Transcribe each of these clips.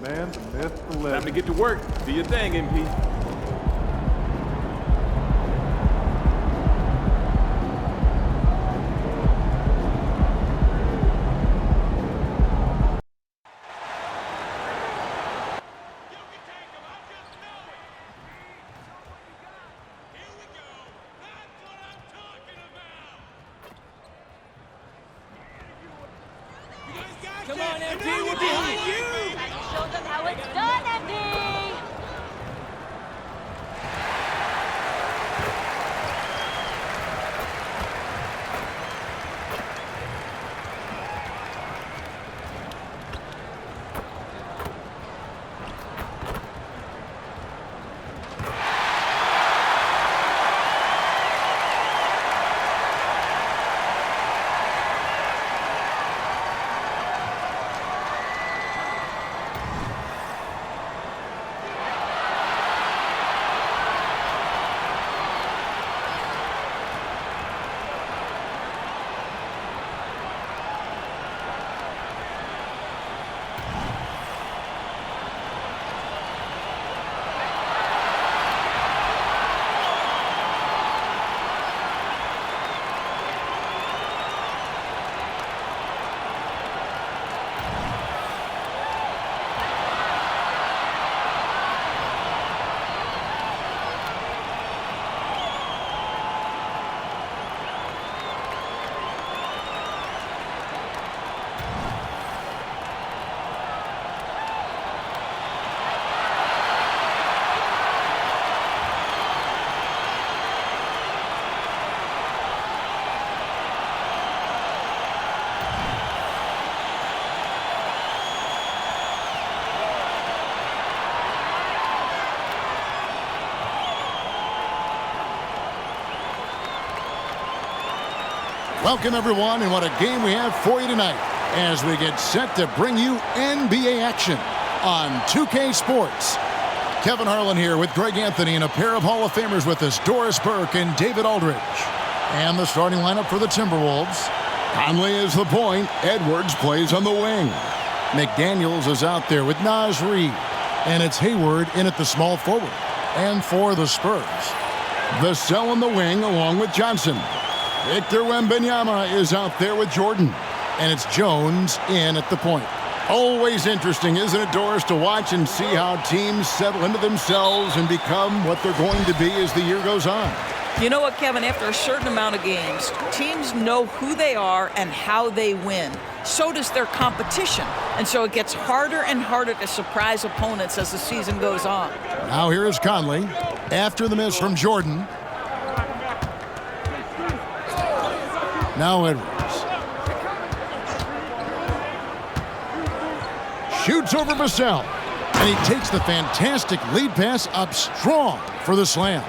man, the myth, the legend. Time to get to work. Do your thing, MP. Come on, MD, we're behind you! Show them how it's done, MD! Welcome, everyone, and what a game we have for you tonight as we get set to bring you NBA action on 2K Sports. Kevin Harlan here with Greg Anthony and a pair of Hall of Famers with us, Doris Burke and David Aldridge. And the starting lineup for the Timberwolves. Conley is the point. Edwards plays on the wing. McDaniels is out there with Naz Reid. And it's Hayward in at the small forward. And for the Spurs, Vassell in the wing along with Johnson. Victor Wembanyama is out there with Jordan. And it's Jones in at the point. Always interesting, isn't it, Doris, to watch and see how teams settle into themselves and become what they're going to be as the year goes on. You know what, Kevin? After a certain amount of games, teams know who they are and how they win. So does their competition. And so it gets harder and harder to surprise opponents as the season goes on. Now here is Conley after the miss from Jordan. Now Edwards. Shoots over Vassell. And he takes the fantastic lead pass up strong for the slam.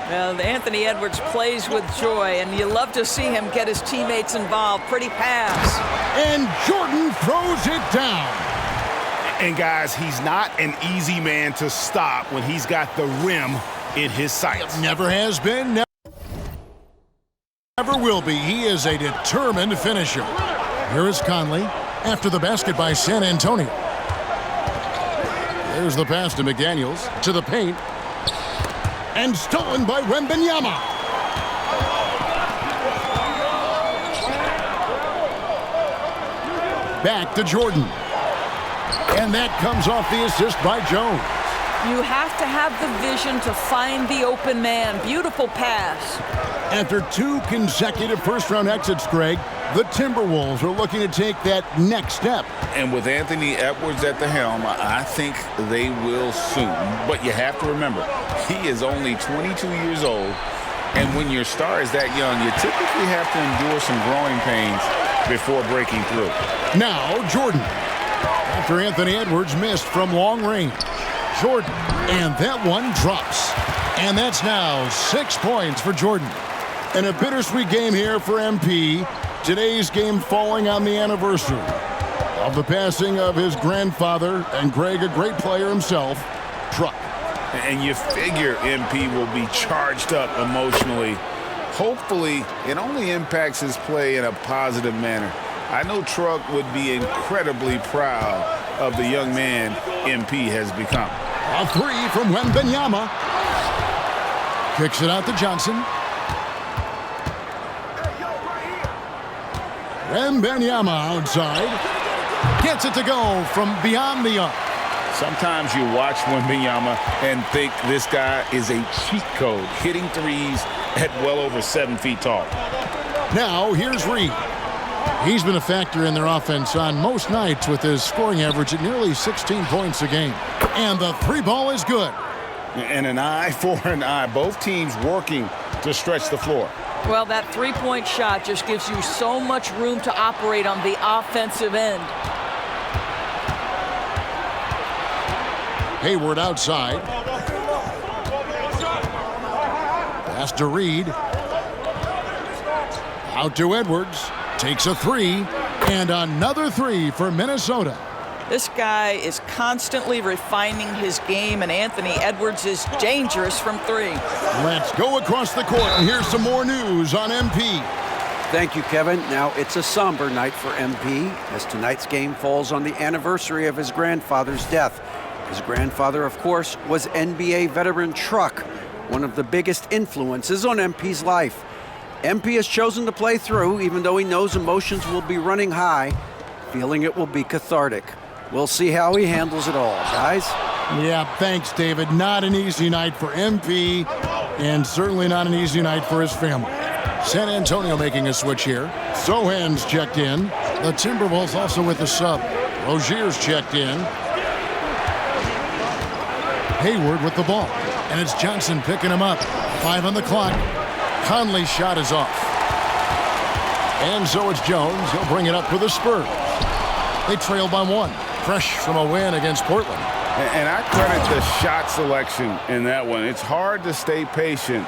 Well, Anthony Edwards plays with joy, and you love to see him get his teammates involved. Pretty pass. And Jordan throws it down. And, guys, he's not an easy man to stop when he's got the rim in his sights. Never has been, never will be. He is a determined finisher. Here is Conley after the basket by San Antonio. There's the pass to McDaniels to the paint. And stolen by Wembanyama. Back to Jordan. And that comes off the assist by Jones. You have to have the vision to find the open man. Beautiful pass. After 2 consecutive first-round exits, Greg, the Timberwolves are looking to take that next step. And with Anthony Edwards at the helm, I think they will soon. But you have to remember, he is only 22 years old. And when your star is that young, you typically have to endure some growing pains before breaking through. Now, Jordan. After Anthony Edwards missed from long range. Jordan. And that one drops. And that's now 6 points for Jordan. And a bittersweet game here for MP. Today's game falling on the anniversary of the passing of his grandfather, and Greg, a great player himself, Truck. And you figure MP will be charged up emotionally. Hopefully, it only impacts his play in a positive manner. I know Truck would be incredibly proud of the young man MP has become. A three from Wembanyama. Kicks it out to Johnson. Wembanyama outside. Gets it to go from beyond the arc. Sometimes you watch Wembanyama and think this guy is a cheat code, hitting threes at well over 7 feet tall. Now here's Reed. He's been a factor in their offense on most nights with his scoring average at nearly 16 points a game. And the three ball is good. And an eye for an eye. Both teams working to stretch the floor. Well, that three-point shot just gives you so much room to operate on the offensive end. Hayward outside. Pass to Reed. Out to Edwards. Takes a three. And another three for Minnesota. This guy is constantly refining his game, and Anthony Edwards is dangerous from three. Let's go across the court, and here's some more news on MP. Thank you, Kevin. Now, it's a somber night for MP, as tonight's game falls on the anniversary of his grandfather's death. His grandfather, of course, was NBA veteran Truck, one of the biggest influences on MP's life. MP has chosen to play through, even though he knows emotions will be running high, feeling it will be cathartic. We'll see how he handles it all, guys. Yeah, thanks, David. Not an easy night for MP, and certainly not an easy night for his family. San Antonio making a switch here. Sohan's checked in. The Timberwolves also with the sub. Rozier's checked in. Hayward with the ball. And it's Johnson picking him up. 5 on the clock. Conley's shot is off. And so it's Jones. He'll bring it up for the Spurs. They trail by 1. Fresh from a win against Portland. And I credit the shot selection in that one. It's hard to stay patient,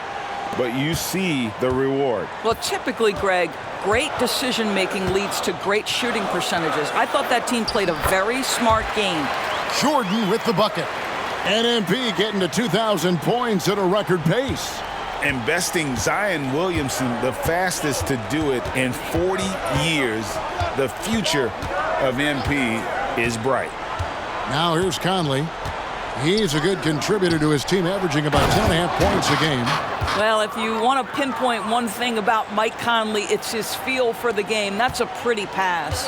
but you see the reward. Well, typically, Greg, great decision-making leads to great shooting percentages. I thought that team played a very smart game. Jordan with the bucket. And MP getting to 2,000 points at a record pace. And besting Zion Williamson, the fastest to do it in 40 years. The future of MP is bright. Now here's Conley. He's a good contributor to his team, averaging about 10.5 points a game. Well, if you want to pinpoint one thing about Mike Conley, it's his feel for the game. That's a pretty pass.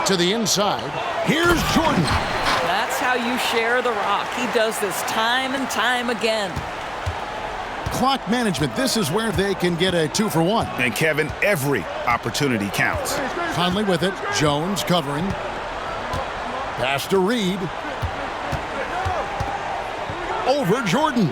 To the inside. Here's Jordan. That's how you share the rock. He does this time and time again. Clock management. This is where they can get a 2-for-1. And Kevin, every opportunity counts. Conley with it. Jones covering. Pass to Reed. Over Jordan.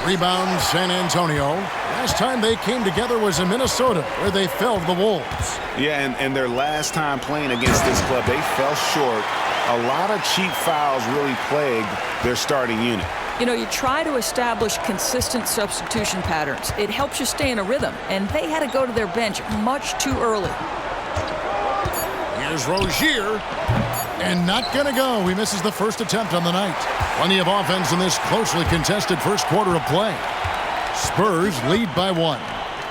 Rebound San Antonio. Last time they came together was in Minnesota, where they felled the Wolves. Yeah, and their last time playing against this club, they fell short. A lot of cheap fouls really plagued their starting unit. You know, you try to establish consistent substitution patterns. It helps you stay in a rhythm, and they had to go to their bench much too early. Here's Rozier, and not going to go. He misses the first attempt on the night. Plenty of offense in this closely contested first quarter of play. Spurs lead by 1,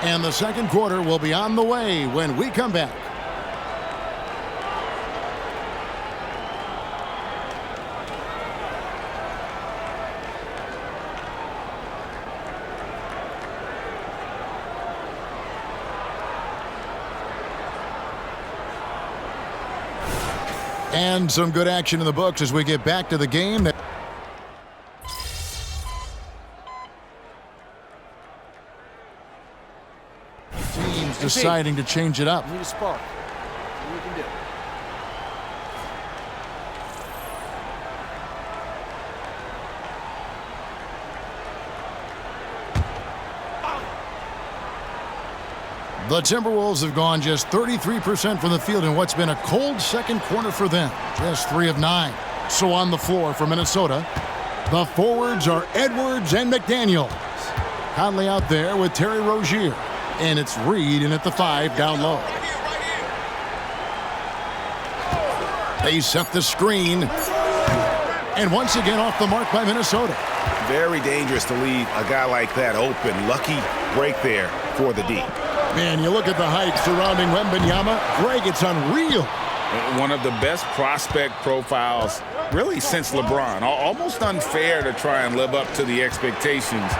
and the second quarter will be on the way when we come back. And some good action in the books as we get back to the game. Teams deciding to change it up. Need a spark. What you can do. The Timberwolves have gone just 33% from the field in what's been a cold second quarter for them. Just 3 of 9. So on the floor for Minnesota, the forwards are Edwards and McDaniels. Conley out there with Terry Rozier. And it's Reed in at the 5 down low. They set the screen. And once again off the mark by Minnesota. Very dangerous to leave a guy like that open. Lucky break there for the D. Man, you look at the hype surrounding Wembanyama. Greg, it's unreal. One of the best prospect profiles really since LeBron. Almost unfair to try and live up to the expectations,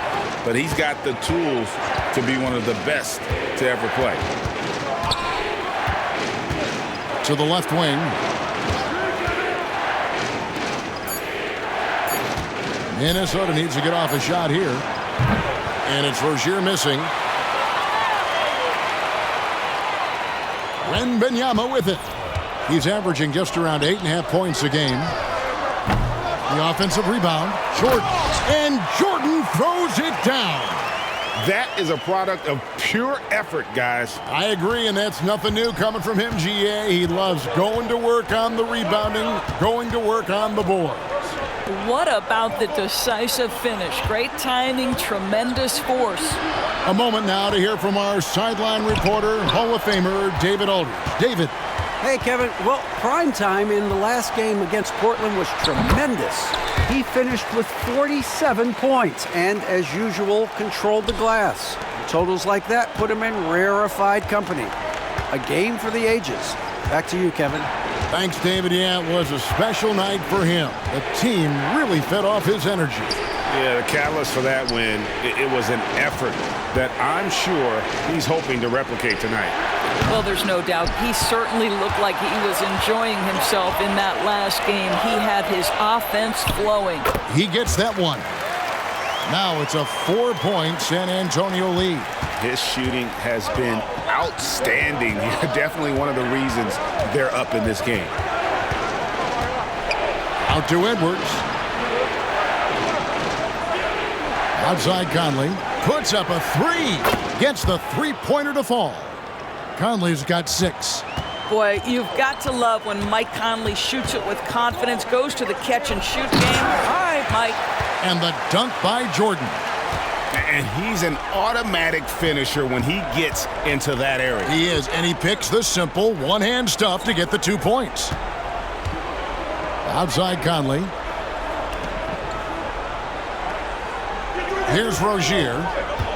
but he's got the tools to be one of the best to ever play. To the left wing. Minnesota needs to get off a shot here. And it's Rozier missing. Wembanyama with it. He's averaging just around 8.5 points a game. The offensive rebound. Jordan. And Jordan throws it down. That is a product of pure effort, guys. I agree, and that's nothing new coming from him, GA. He loves going to work on the rebounding, going to work on the boards. What about the decisive finish? Great timing, tremendous force. A moment now to hear from our sideline reporter, Hall of Famer David Aldridge. David. Hey, Kevin. Well, prime time in the last game against Portland was tremendous. He finished with 47 points and, as usual, controlled the glass. Totals like that put him in rarefied company. A game for the ages. Back to you, Kevin. Thanks, David. Yeah, it was a special night for him. The team really fed off his energy. Yeah, the catalyst for that win, it was an effort that I'm sure he's hoping to replicate tonight. Well, there's no doubt. He certainly looked like he was enjoying himself in that last game. He had his offense flowing. He gets that one. Now it's a 4-point San Antonio lead. His shooting has been outstanding. Definitely one of the reasons they're up in this game. Out to Edwards. Outside Conley. Puts up a three. Gets the three-pointer to fall. Conley's got 6. Boy, you've got to love when Mike Conley shoots it with confidence, goes to the catch-and-shoot game. All right, Mike. And the dunk by Jordan. And he's an automatic finisher when he gets into that area. He is, and he picks the simple one-hand stuff to get the 2 points. Outside Conley. Here's Rozier.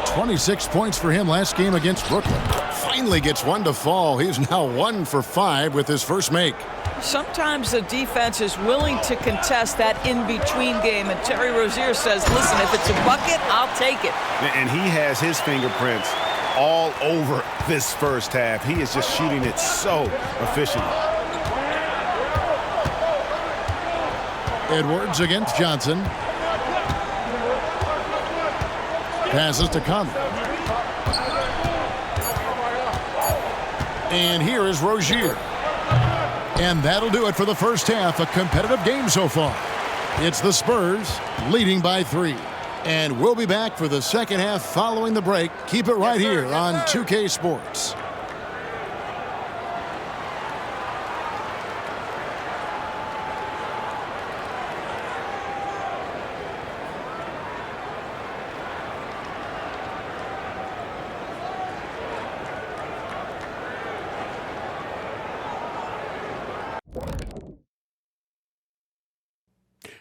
26 points for him last game against Brooklyn. Finally gets one to fall. He's now 1 for 5 with his first make. Sometimes the defense is willing to contest that in-between game, and Terry Rozier says, listen, if it's a bucket, I'll take it. And he has his fingerprints all over this first half. He is just shooting it so efficiently. Edwards against Johnson. Passes to Conley. And here is Rozier. And that'll do it for the first half. A competitive game so far. It's the Spurs leading by 3. And we'll be back for the second half following the break. Keep it right here on 2K Sports.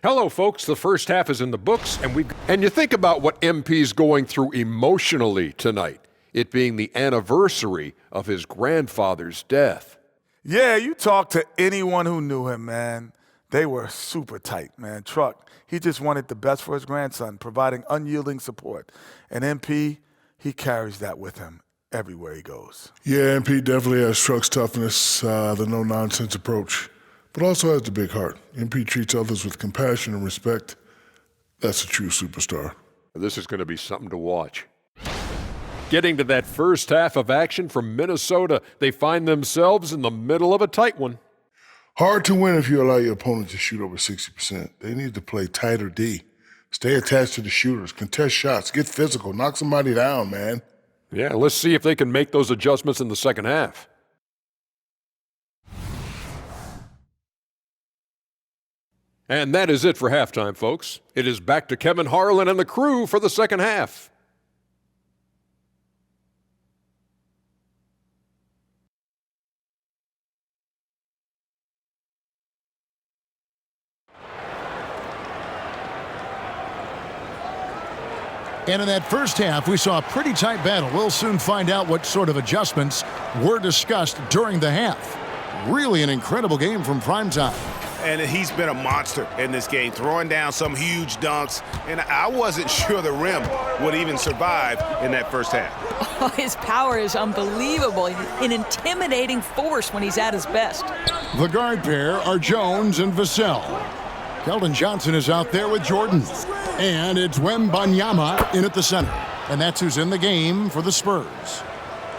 Hello, folks. The first half is in the books, and you think about what MP's going through emotionally tonight, it being the anniversary of his grandfather's death. Yeah, you talk to anyone who knew him, man. They were super tight, man. Truck, he just wanted the best for his grandson, providing unyielding support. And MP, he carries that with him everywhere he goes. Yeah, MP definitely has Truck's toughness, the no-nonsense approach, but also has the big heart. MP treats others with compassion and respect. That's a true superstar. This is going to be something to watch. Getting to that first half of action from Minnesota, they find themselves in the middle of a tight one. Hard to win if you allow your opponent to shoot over 60%. They need to play tighter D. Stay attached to the shooters, contest shots, get physical, knock somebody down, man. Yeah, let's see if they can make those adjustments in the second half. And that is it for halftime, folks. It is back to Kevin Harlan and the crew for the second half. And in that first half, we saw a pretty tight battle. We'll soon find out what sort of adjustments were discussed during the half. Really an incredible game from primetime. And he's been a monster in this game, throwing down some huge dunks. And I wasn't sure the rim would even survive in that first half. Oh, his power is unbelievable. An intimidating force when he's at his best. The guard pair are Jones and Vassell. Keldon Johnson is out there with Jordan. And it's Wembanyama in at the center. And that's who's in the game for the Spurs.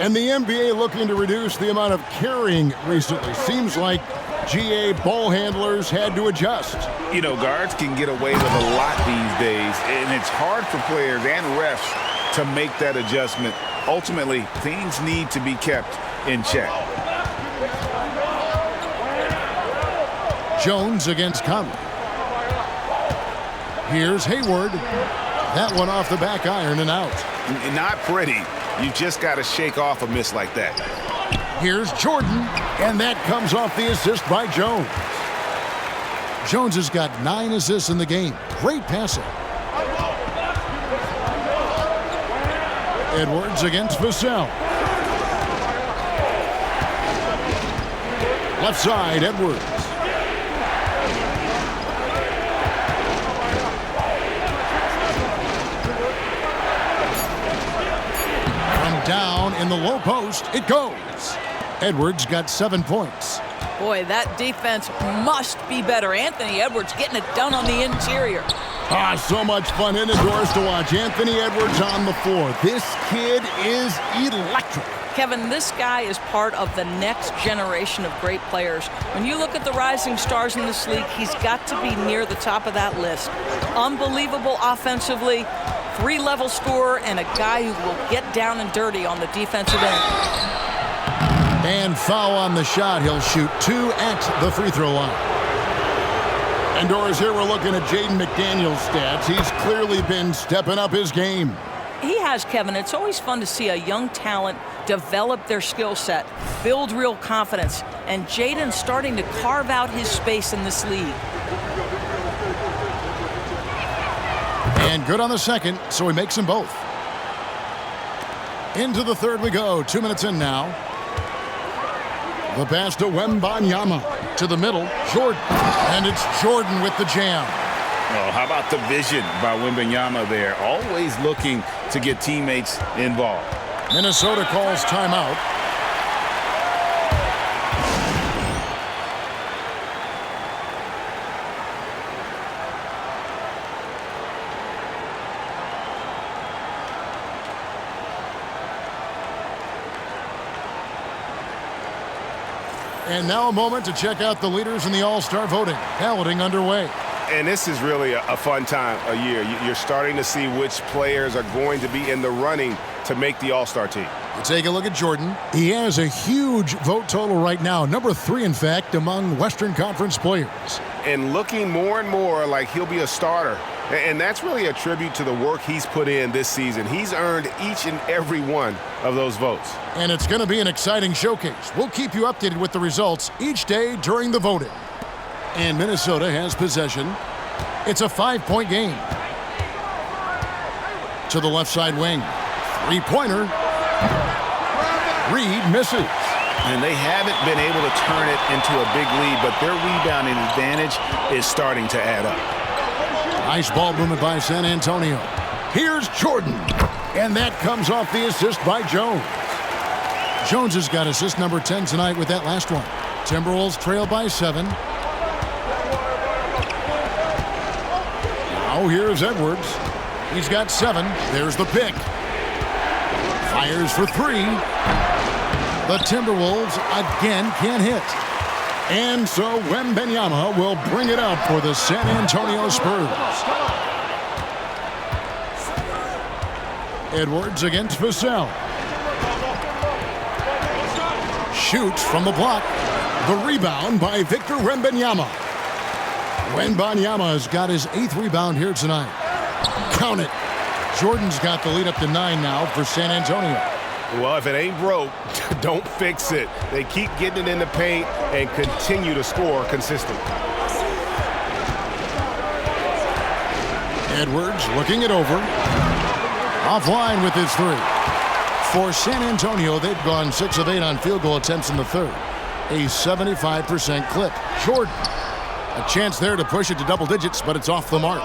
And the NBA looking to reduce the amount of carrying recently. Seems like GA ball handlers had to adjust. You know, guards can get away with a lot these days, and it's hard for players and refs to make that adjustment. Ultimately, things need to be kept in check. Jones against Conley. Here's Hayward. That one off the back iron and out. Not pretty. You just got to shake off a miss like that. Here's Jordan, and that comes off the assist by Jones. Jones has got 9 assists in the game. Great passing. Edwards against Vassell. Left side, Edwards. Down in the low post, it goes. Edwards got 7 points. Boy, that defense must be better. Anthony Edwards getting it done on the interior. So much fun indoors to watch. Anthony Edwards on the floor. This kid is electric. Kevin, this guy is part of the next generation of great players. When you look at the rising stars in this league, he's got to be near the top of that list. Unbelievable offensively, 3-level scorer, and a guy who will get down and dirty on the defensive end. And foul on the shot. He'll shoot 2 at the free throw line. Indoors here, we're looking at Jaden McDaniel's stats. He's clearly been stepping up his game. He has, Kevin. It's always fun to see a young talent develop their skill set, build real confidence, and Jaden's starting to carve out his space in this league. And good on the second, so he makes them both. Into the third we go. 2 minutes in now. The pass to Wembanyama. To the middle, Jordan. And it's Jordan with the jam. Oh, how about the vision by Wembanyama there? Always looking to get teammates involved. Minnesota calls timeout. And now a moment to check out the leaders in the All-Star voting. Balloting underway. And this is really a fun time of year. You're starting to see which players are going to be in the running to make the All-Star team. Take a look at Jordan. He has a huge vote total right now. Number 3, in fact, among Western Conference players. And looking more and more like he'll be a starter. And that's really a tribute to the work he's put in this season. He's earned each and every one of those votes. And it's going to be an exciting showcase. We'll keep you updated with the results each day during the voting. And Minnesota has possession. It's a 5-point game. To the left side wing. 3-pointer. Reed misses. And they haven't been able to turn it into a big lead, but their rebounding advantage is starting to add up. Nice ball movement by San Antonio. Here's Jordan. And that comes off the assist by Jones. Jones has got assist number 10 tonight with that last one. Timberwolves trail by 7. Now here's Edwards. He's got 7. There's the pick. Fires for 3. The Timberwolves again can't hit. And so Wembanyama will bring it up for the San Antonio Spurs. Edwards against Vassell. Shoots from the block. The rebound by Victor Wembanyama. Wembanyama has got his 8th rebound here tonight. Count it. Jordan's got the lead up to 9 now for San Antonio. Well, if it ain't broke, don't fix it. They keep getting it in the paint and continue to score consistently. Edwards looking it over. Offline with his 3. For San Antonio, they've gone 6 of 8 on field goal attempts in the third. a 75% clip. Jordan, a chance there to push it to double digits, but it's off the mark.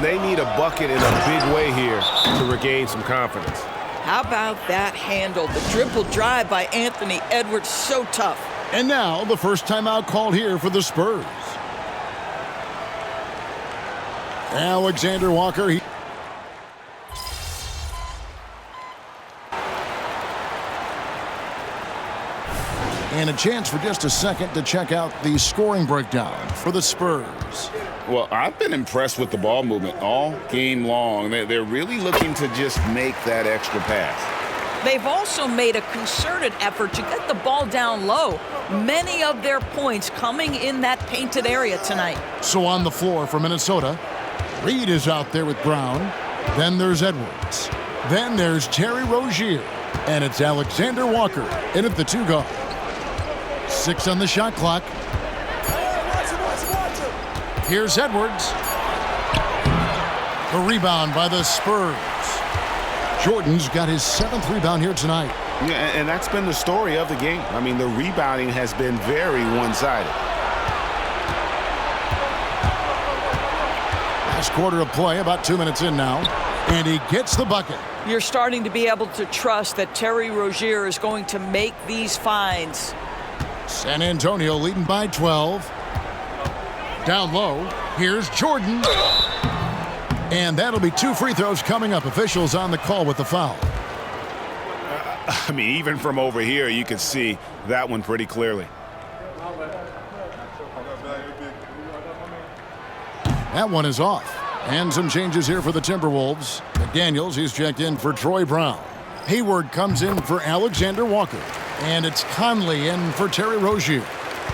They need a bucket in a big way here to regain some confidence. How about that handle? The dribble drive by Anthony Edwards, so tough. And now the first timeout called here for the Spurs. Alexander Walker. And a chance for just a second to check out the scoring breakdown for the Spurs. Well, I've been impressed with the ball movement all game long. They're really looking to just make that extra pass. They've also made a concerted effort to get the ball down low. Many of their points coming in that painted area tonight. So on the floor for Minnesota, Reed is out there with Brown. Then there's Edwards. Then there's Terry Rozier. And it's Alexander Walker in at the 2-guard. 6 on the shot clock. Here's Edwards. The rebound by the Spurs. Jordan's got his 7th rebound here tonight. Yeah, and that's been the story of the game. I mean, the rebounding has been very one-sided. Last quarter of play, about 2 minutes in now. And he gets the bucket. You're starting to be able to trust that Terry Rozier is going to make these finds. San Antonio leading by 12. Down low, here's Jordan. And that'll be 2 free throws coming up. Officials on the call with the foul. I mean, even from over here, you can see that one pretty clearly. That one is off. And some changes here for the Timberwolves. McDaniels, he's checked in for Troy Brown. Hayward comes in for Alexander Walker. And it's Conley in for Terry Rozier.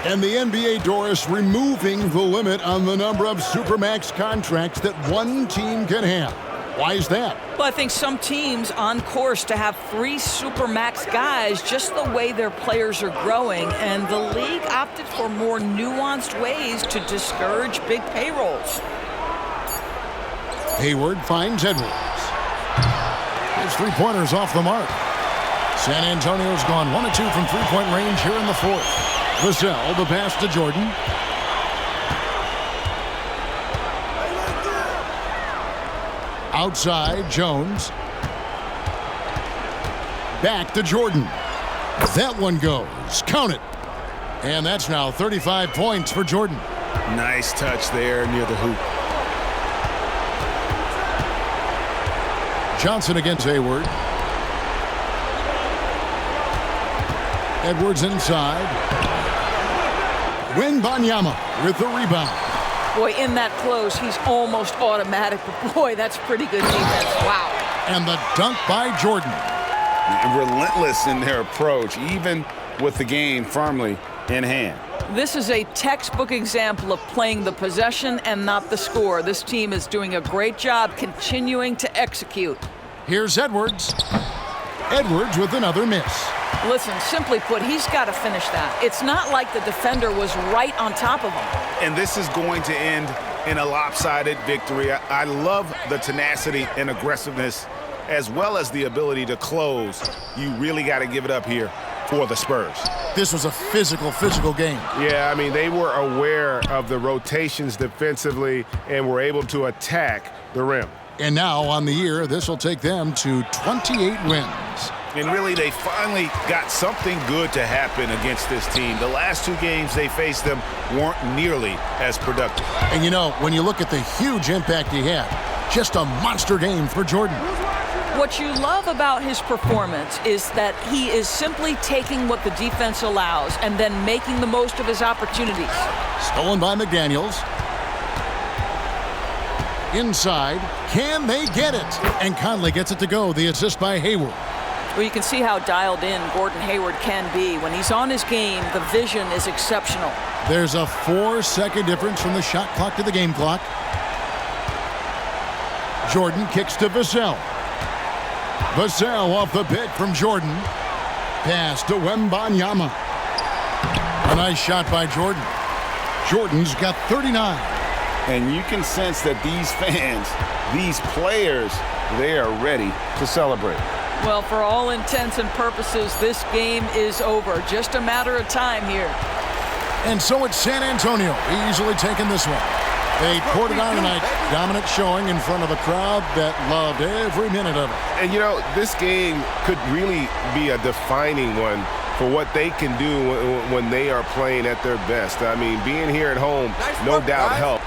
And the NBA, Doris, removing the limit on the number of Supermax contracts that one team can have. Why is that? Well, I think some teams on course to have 3 Supermax guys, just the way their players are growing, and the league opted for more nuanced ways to discourage big payrolls. Hayward finds Edwards. His 3-pointers off the mark. San Antonio's gone 1 of 2 from 3-point range here in the 4th. Vassell, the pass to Jordan. Outside, Jones. Back to Jordan. That one goes. Count it. And that's now 35 points for Jordan. Nice touch there near the hoop. Johnson against Hayward. Edwards inside. Wembanyama with the rebound. Boy, in that close, he's almost automatic. But boy, that's pretty good defense. Wow. And the dunk by Jordan. Relentless in their approach, even with the game firmly in hand. This is a textbook example of playing the possession and not the score. This team is doing a great job continuing to execute. Here's Edwards. Edwards with another miss. Listen, simply put, he's got to finish that. It's not like the defender was right on top of him. And this is going to end in a lopsided victory. I love the tenacity and aggressiveness as well as the ability to close. You really got to give it up here for the Spurs. This was a physical game. Yeah, I mean, they were aware of the rotations defensively and were able to attack the rim. And now on the year, this will take them to 28 wins. And really, they finally got something good to happen against this team. The last 2 games they faced them weren't nearly as productive. And you know, when you look at the huge impact he had, just a monster game for Jordan. What you love about his performance is that he is simply taking what the defense allows and then making the most of his opportunities. Stolen by McDaniels. Inside, can they get it? And Conley gets it to go. The assist by Hayward. Well, you can see how dialed in Gordon Hayward can be. When he's on his game, the vision is exceptional. There's a 4-second difference from the shot clock to the game clock. Jordan kicks to Vassell. Vassell off the pick from Jordan. Pass to Wembanyama. A nice shot by Jordan. Jordan's got 39. And you can sense that these fans, these players, they are ready to celebrate. Well, for all intents and purposes, this game is over. Just a matter of time here. And so it's San Antonio easily taking this one. They poured it on tonight. Dominant showing in front of a crowd that loved every minute of it. And, you know, this game could really be a defining one for what they can do when they are playing at their best. I mean, being here at home, no doubt helps.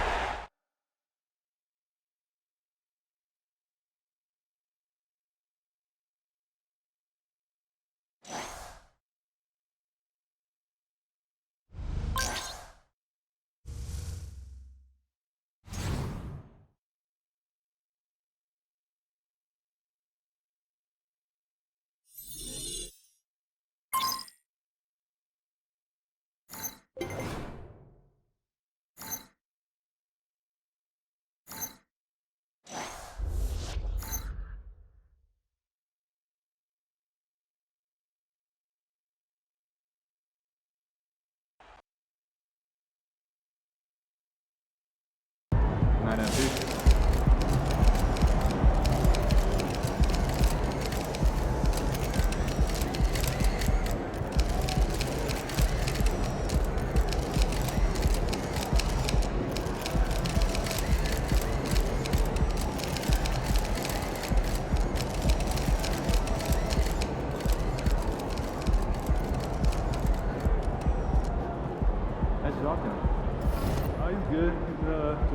He's good. He's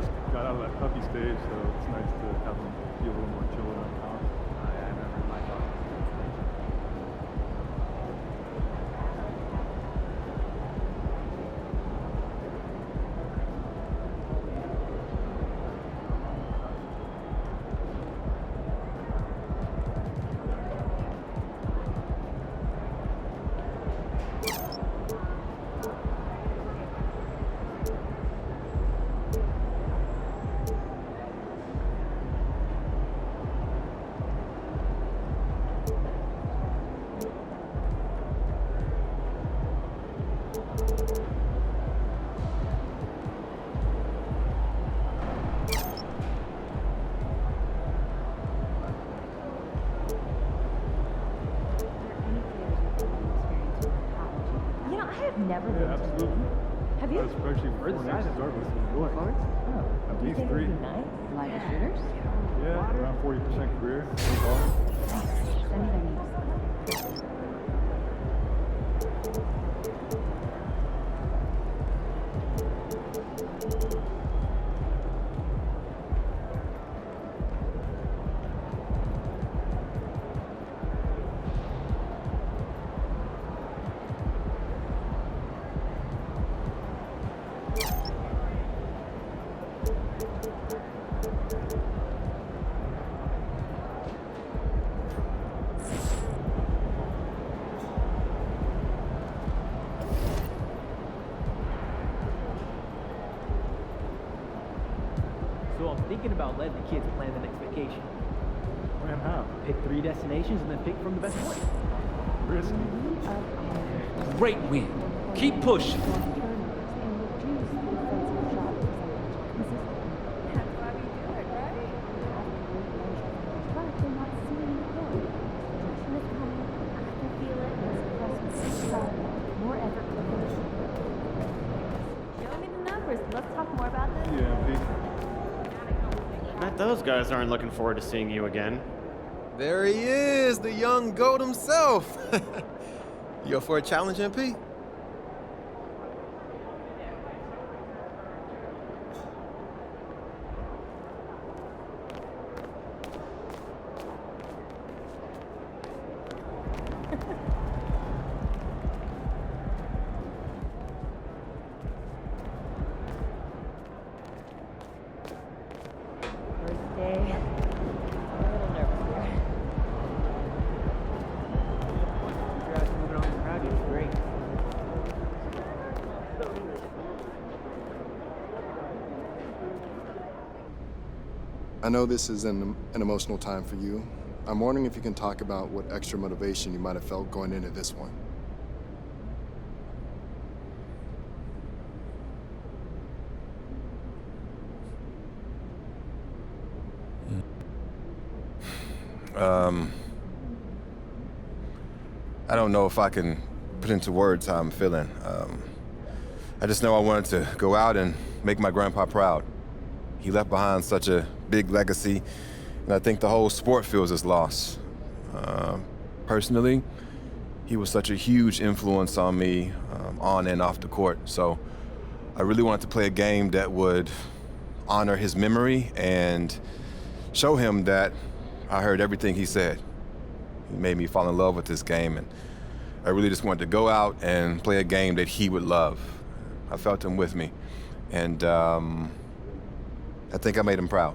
just got out of that puppy stage, so it's nice to have him be a little more chill around the house. I remember my dog. Never been to. Absolutely. Have you? That's actually where the guys start with some noise. Oh. At least 3. Nice. Lighter shooters? Yeah, around 40% career. Send me their names. So I'm thinking about letting the kids plan the next vacation. Plan how? Pick 3 destinations and then pick from the best one. Risky. Great win. Keep pushing. Show me the numbers. Let's talk more about this. Yeah, Pete. Bet those guys aren't looking forward to seeing you again. There he is, the young GOAT himself. You up for a challenge, MP? First day. I'm a little nervous here. Your guys moving on the crowd, it's great. I know this is an emotional time for you. I'm wondering if you can talk about what extra motivation you might have felt going into this one. I don't know if I can put into words how I'm feeling. I just know I wanted to go out and make my grandpa proud. He left behind such a big legacy, and I think the whole sport feels his loss. Personally, he was such a huge influence on me on and off the court, so I really wanted to play a game that would honor his memory and show him that I heard everything he said. He made me fall in love with this game, and I really just wanted to go out and play a game that he would love. I felt him with me, and I think I made him proud.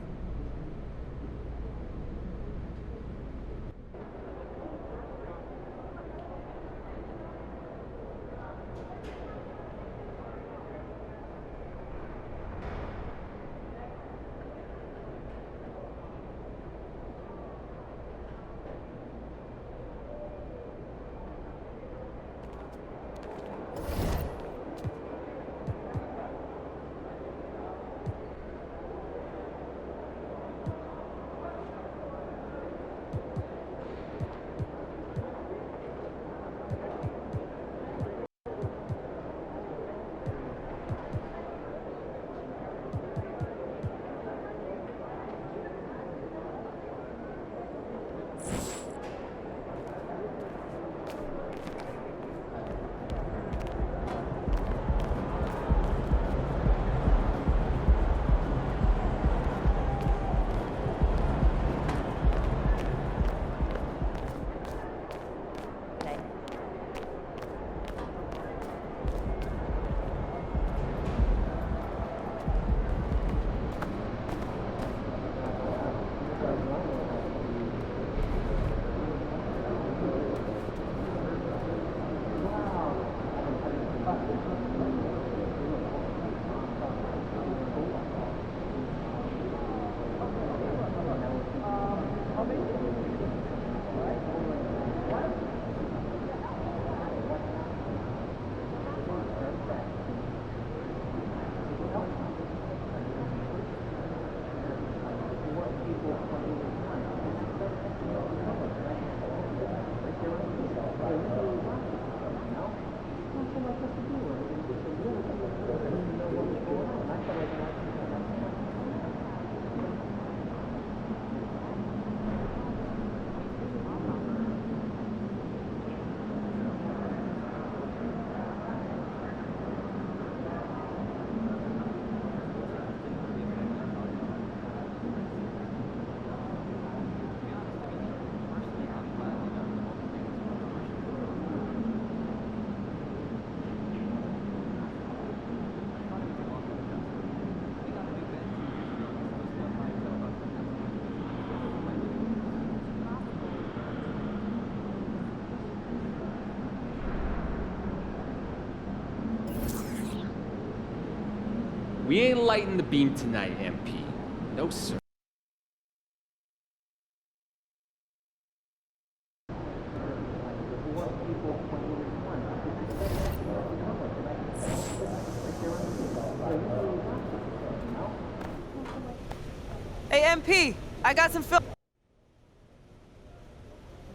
We ain't lighting the beam tonight, MP. No, sir. Hey, MP, I got some film.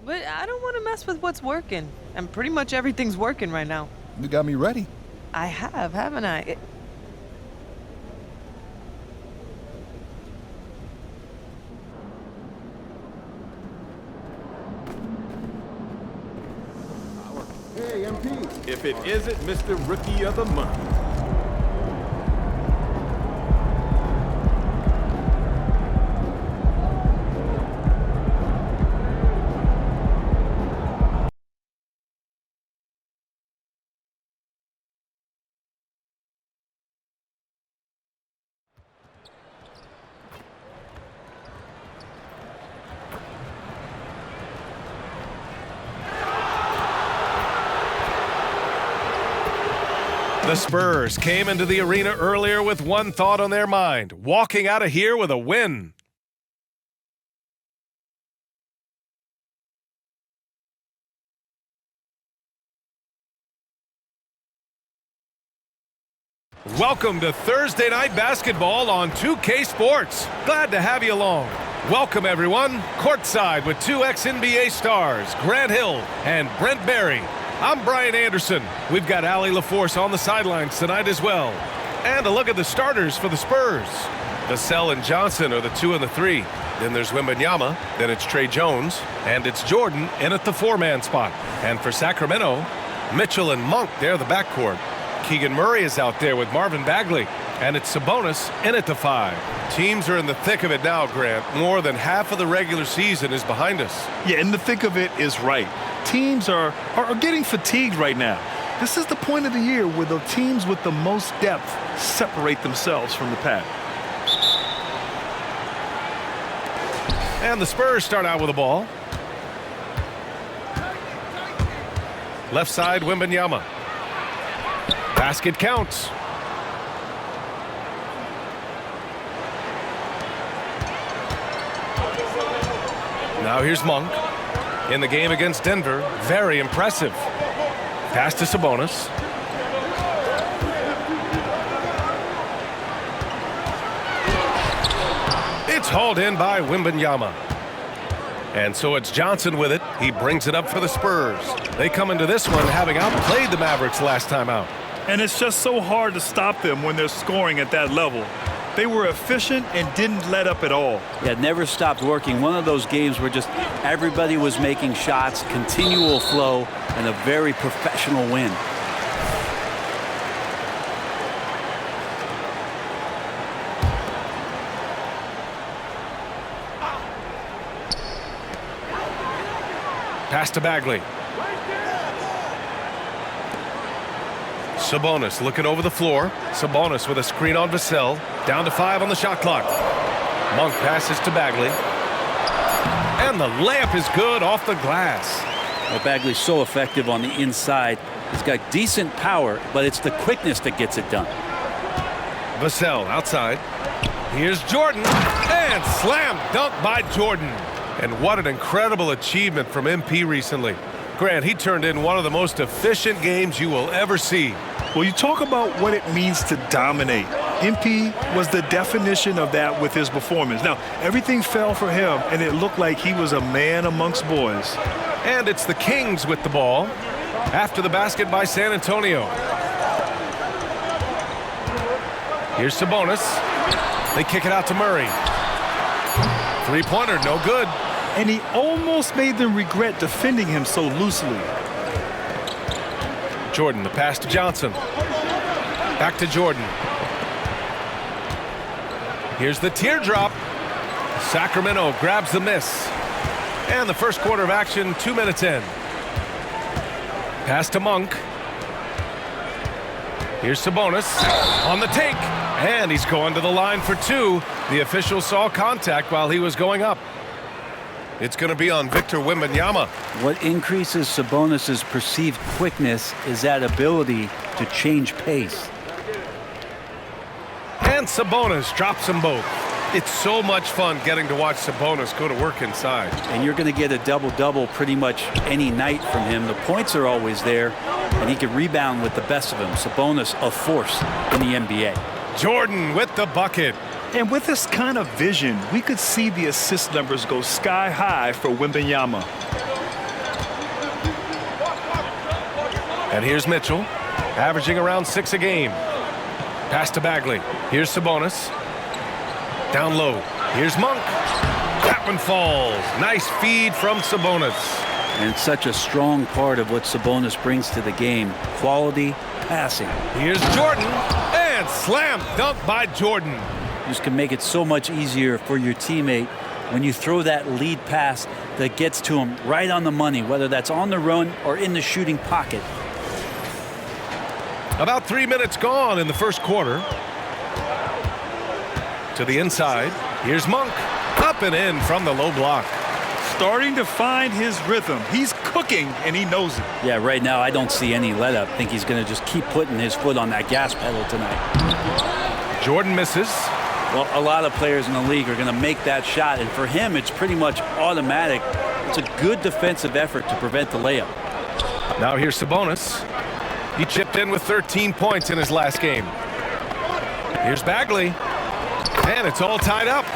But I don't want to mess with what's working. And pretty much everything's working right now. You got me ready. I have, haven't I? Hey, MP. If it isn't Mr. Rookie of the Month. The Spurs came into the arena earlier with one thought on their mind, walking out of here with a win. Welcome to Thursday Night Basketball on 2K Sports. Glad to have you along. Welcome, everyone. Courtside with two ex-NBA stars, Grant Hill and Brent Barry. I'm Brian Anderson. We've got Allie LaForce on the sidelines tonight as well. And a look at the starters for the Spurs. Vassell and Johnson are the 2 and the 3. Then there's Wembanyama, then it's Trey Jones, and it's Jordan in at the 4-man spot. And for Sacramento, Mitchell and Monk, they're the backcourt. Keegan Murray is out there with Marvin Bagley, and it's Sabonis in at the 5. Teams are in the thick of it now, Grant. More than half of the regular season is behind us. Yeah, in the thick of it is right. Teams are getting fatigued right now. This is the point of the year where the teams with the most depth separate themselves from the pack. And the Spurs start out with the ball. Left side, Wembanyama. Basket counts. Now here's Monk. In the game against Denver, very impressive. Pass to Sabonis. It's hauled in by Wembanyama. And so it's Johnson with it. He brings it up for the Spurs. They come into this one having outplayed the Mavericks last time out. And it's just so hard to stop them when they're scoring at that level. They were efficient and didn't let up at all. Yeah, never stopped working. One of those games where just everybody was making shots, continual flow, and a very professional win. Pass to Bagley. Sabonis looking over the floor. Sabonis with a screen on Vassell. Down to 5 on the shot clock. Monk passes to Bagley. And the layup is good off the glass. Well, Bagley's so effective on the inside. He's got decent power, but it's the quickness that gets it done. Vassell outside. Here's Jordan. And slam dunk by Jordan. And what an incredible achievement from MP recently. Grant, he turned in one of the most efficient games you will ever see. Well, you talk about what it means to dominate. MP was the definition of that with his performance. Now, everything fell for him, and it looked like he was a man amongst boys. And it's the Kings with the ball after the basket by San Antonio. Here's Sabonis. They kick it out to Murray. Three-pointer, no good. And he almost made them regret defending him so loosely. Jordan, the pass to Johnson. Back to Jordan. Here's the teardrop. Sacramento grabs the miss. And the first quarter of action, 2 minutes in. Pass to Monk. Here's Sabonis on the take. And he's going to the line for 2. The official saw contact while he was going up. It's going to be on Victor Wembanyama. What increases Sabonis' perceived quickness is that ability to change pace. And Sabonis drops them both. It's so much fun getting to watch Sabonis go to work inside. And you're going to get a double-double pretty much any night from him. The points are always there, and he can rebound with the best of them. Sabonis, a force in the NBA. Jordan with the bucket. And with this kind of vision, we could see the assist numbers go sky high for Wembanyama. And here's Mitchell, averaging around 6 a game. Pass to Bagley. Here's Sabonis. Down low. Here's Monk. That one falls. Nice feed from Sabonis. And it's such a strong part of what Sabonis brings to the game. Quality passing. Here's Jordan. And slam dunk by Jordan. Just can make it so much easier for your teammate when you throw that lead pass that gets to him right on the money, whether that's on the run or in the shooting pocket. About 3 minutes gone in the first quarter. To the inside. Here's Monk. Up and in from the low block. Starting to find his rhythm. He's cooking, and he knows it. Yeah, right now I don't see any let up. I think he's going to just keep putting his foot on that gas pedal tonight. Jordan misses. Well, a lot of players in the league are going to make that shot, and for him, it's pretty much automatic. It's a good defensive effort to prevent the layup. Now here's Sabonis. He chipped in with 13 points in his last game. Here's Bagley. And it's all tied up.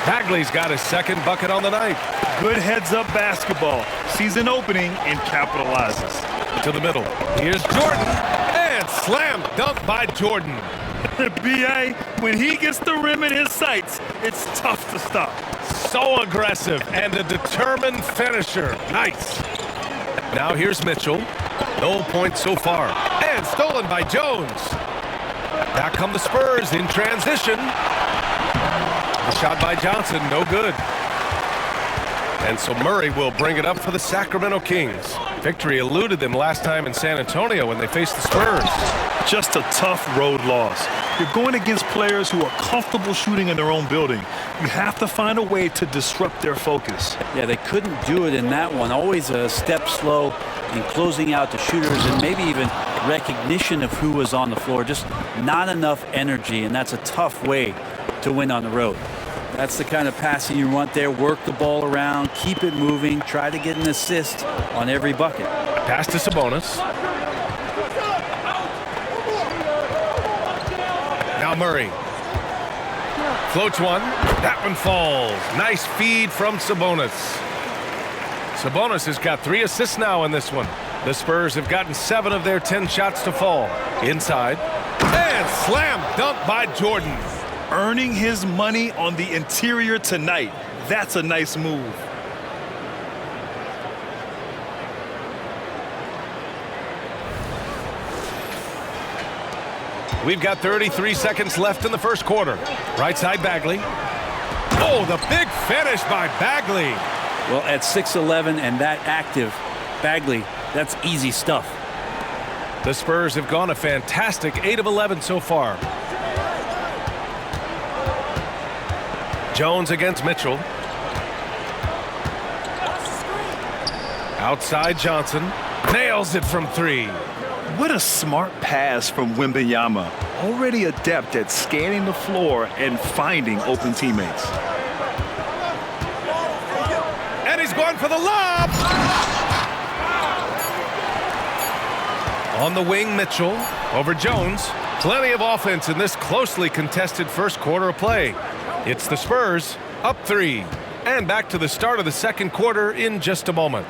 Bagley's got his second bucket on the night. Good heads-up basketball. Sees an opening and capitalizes. To the middle. Here's Jordan. And slam dunk by Jordan. B.A., when he gets the rim in his sights, it's tough to stop. So aggressive and a determined finisher. Nice. Now here's Mitchell. No points so far. And stolen by Jones. Back come the Spurs in transition. A shot by Johnson, no good. And so Murray will bring it up for the Sacramento Kings. Victory eluded them last time in San Antonio when they faced the Spurs. Just a tough road loss. You're going against players who are comfortable shooting in their own building. You have to find a way to disrupt their focus. Yeah, they couldn't do it in that one. Always a step slow in closing out the shooters and maybe even recognition of who was on the floor. Just not enough energy, and that's a tough way to win on the road. That's the kind of passing you want there. Work the ball around, keep it moving, try to get an assist on every bucket. Pass to Sabonis. Now Murray. Floats one. That one falls. Nice feed from Sabonis. Sabonis has got 3 assists now in this one. The Spurs have gotten 7 of their 10 shots to fall. Inside. And slam dunk by Jordan. Earning his money on the interior tonight. That's a nice move. We've got 33 seconds left in the first quarter. Right side Bagley. Oh, the big finish by Bagley. Well, at 6'11" and that active, Bagley, that's easy stuff. The Spurs have gone a fantastic 8 of 11 so far. Jones against Mitchell. Outside Johnson. Nails it from 3. What a smart pass from Wembanyama. Already adept at scanning the floor and finding open teammates. And he's going for the lob. On the wing, Mitchell over Jones. Plenty of offense in this closely contested first quarter of play. It's the Spurs up 3. And back to the start of the second quarter in just a moment.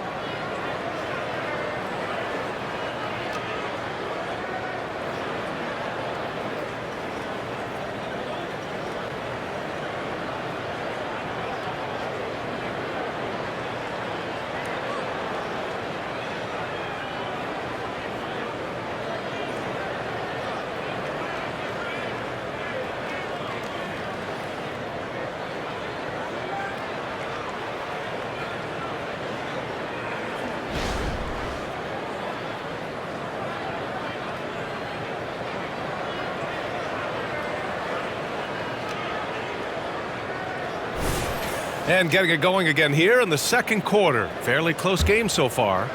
And getting it going again here in the second quarter. Fairly close game so far.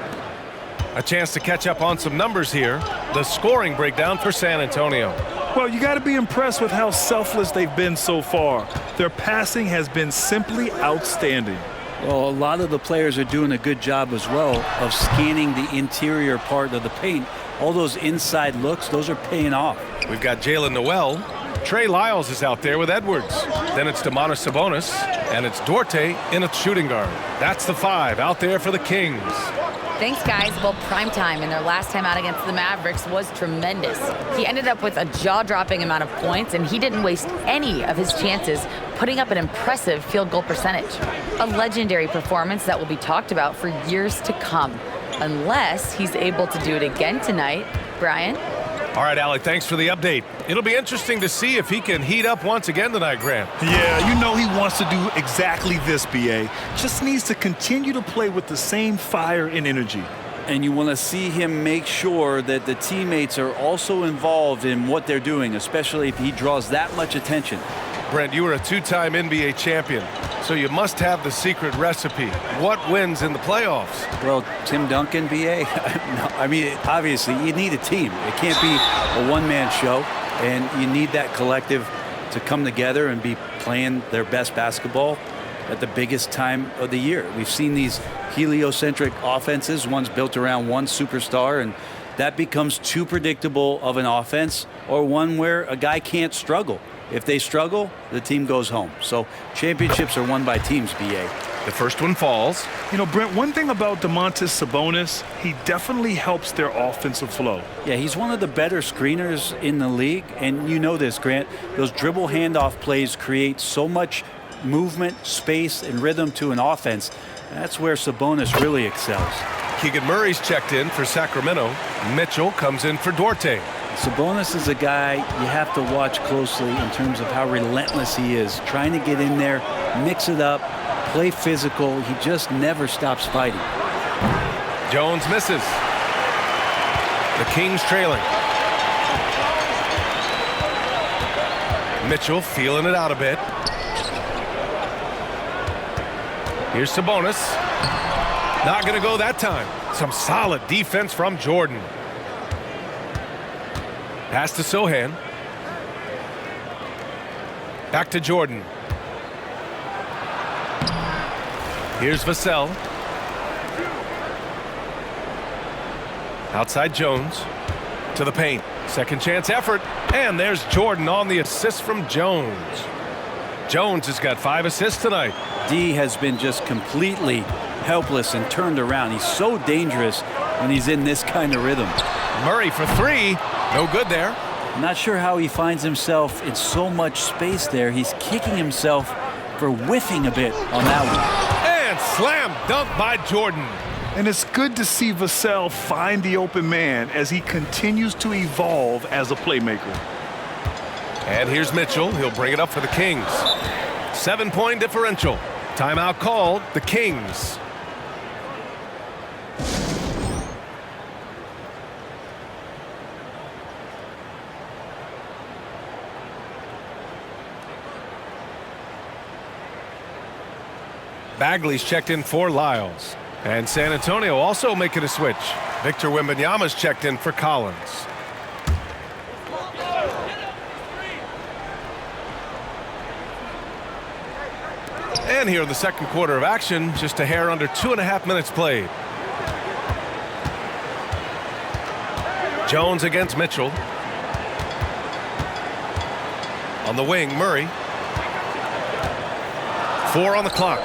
A chance to catch up on some numbers here. The scoring breakdown for San Antonio. Well, you got to be impressed with how selfless they've been so far. Their passing has been simply outstanding. Well, a lot of the players are doing a good job as well of scanning the interior part of the paint. All those inside looks, those are paying off. We've got Jalen Noel. Trey Lyles is out there with Edwards. Then it's Domantas Sabonis. And it's Duarte in a shooting guard. That's the 5 out there for the Kings. Thanks, guys. Well, primetime in their last time out against the Mavericks was tremendous. He ended up with a jaw-dropping amount of points, and he didn't waste any of his chances, putting up an impressive field goal percentage. A legendary performance that will be talked about for years to come, unless he's able to do it again tonight. Brian? All right, Allie, thanks for the update. It'll be interesting to see if he can heat up once again tonight, Grant. Yeah, you know he wants to do exactly this, B.A. Just needs to continue to play with the same fire and energy. And you want to see him make sure that the teammates are also involved in what they're doing, especially if he draws that much attention. Brent, you were a 2-time NBA champion, so you must have the secret recipe. What wins in the playoffs? Well, Tim Duncan, B.A. I mean, obviously, you need a team. It can't be a one-man show, and you need that collective to come together and be playing their best basketball at the biggest time of the year. We've seen these heliocentric offenses, one's built around one superstar, and that becomes too predictable of an offense, or one where a guy can't struggle. If they struggle, the team goes home. So championships are won by teams, B.A. The first one falls. You know, Brent, one thing about Domantas Sabonis, he definitely helps their offensive flow. Yeah, he's one of the better screeners in the league, and you know this, Grant. Those dribble handoff plays create so much movement, space, and rhythm to an offense. That's where Sabonis really excels. Keegan Murray's checked in for Sacramento. Mitchell comes in for Duarte. Sabonis is a guy you have to watch closely in terms of how relentless he is, trying to get in there, mix it up, play physical. He just never stops fighting. Jones misses. The Kings trailing. Mitchell feeling it out a bit. Here's Sabonis. Not going to go that time. Some solid defense from Jordan. Pass to Sohan. Back to Jordan. Here's Vassell. Outside Jones. To the paint. Second chance effort. And there's Jordan on the assist from Jones. Jones has got 5 assists tonight. D has been just completely helpless and turned around. He's so dangerous when he's in this kind of rhythm. Murray for 3. No good there. Not sure how he finds himself in so much space there. He's kicking himself for whiffing a bit on that one. And slam dunk by Jordan. And it's good to see Vassell find the open man as he continues to evolve as a playmaker. And here's Mitchell. He'll bring it up for the Kings. 7-point differential. Timeout called. The Kings. Bagley's checked in for Lyles. And San Antonio also making a switch. Victor Wembanyama's checked in for Collins. And here in the second quarter of action, just a hair under 2.5 minutes played. Jones against Mitchell. On the wing, Murray. 4 on the clock.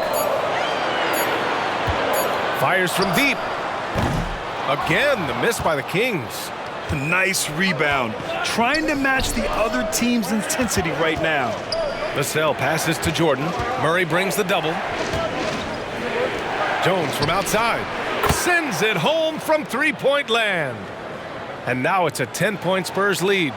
Fires from deep. Again, the miss by the Kings. Nice rebound. Trying to match the other team's intensity right now. Vassell passes to Jordan. Murray brings the double. Jones from outside. Sends it home from three-point land. And now it's a 10-point Spurs lead.